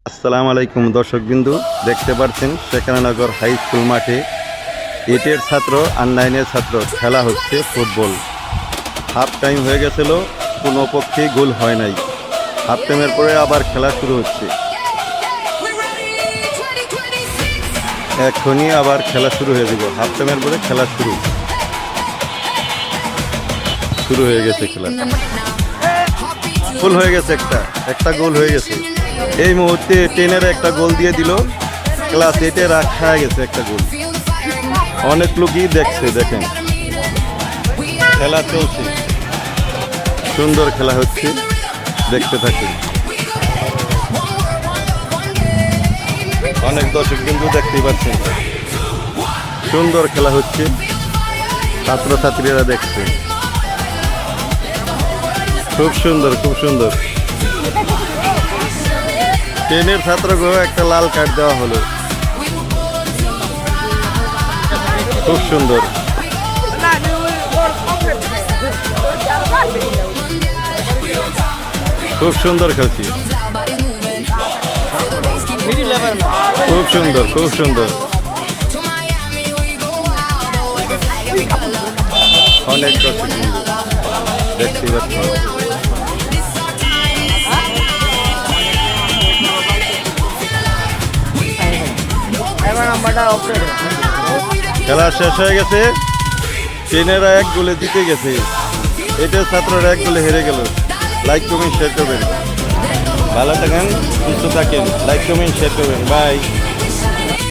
আসসালামু আলাইকুম দর্শকবিন্দু, দেখতে পাচ্ছেন শেখাননগর হাই স্কুল মাঠে 8-এর ছাত্র আর 9-এর ছাত্র খেলা হচ্ছে ফুটবল। হাফ টাইম হয়ে গেছিল, কোনো পক্ষেই গোল হয় নাই। হাফ টাইমের পরে আবার খেলা শুরু হচ্ছে। এখনই আবার খেলা শুরু হয়ে যাব। হাফ টাইমের পরে খেলা শুরু হয়ে গেছে। খেলা গোল হয়ে গেছে, একটা গোল হয়ে গেছে। এই মুহূর্তে 10-এর একটা গোল দিয়ে দিল, ক্লাস 8-এর রাখা গেছে একটা গোল। অনেক লোকই দেখছে, দেখেন খেলা চলছে, সুন্দর খেলা হচ্ছে, দেখতে থাকুন। অনেক দর্শক কিন্তু দেখতেই পাচ্ছেন, সুন্দর খেলা হচ্ছে, ছাত্রছাত্রীরা দেখছে। খুব সুন্দর, খুব সুন্দর। 10-এর ছাত্রকে একটা লাল কার্ড দেওয়া হলো। খুব সুন্দর, খুব সুন্দর খেলছি, খুব সুন্দর, খুব সুন্দর। অনেক দর্শক দেখতে পাচ্ছি। খেলা শেষ হয়ে গেছে, 10-এরা 1 গোলে জিতে গেছে, 8-এর ছাত্ররা 1 গোলে হেরে গেল। লাইক কমেন্ট শেয়ার করবেন, ভালো থাকেন, সুস্থ থাকেন, লাইক কমেন্ট শেয়ার করবেন, বাই।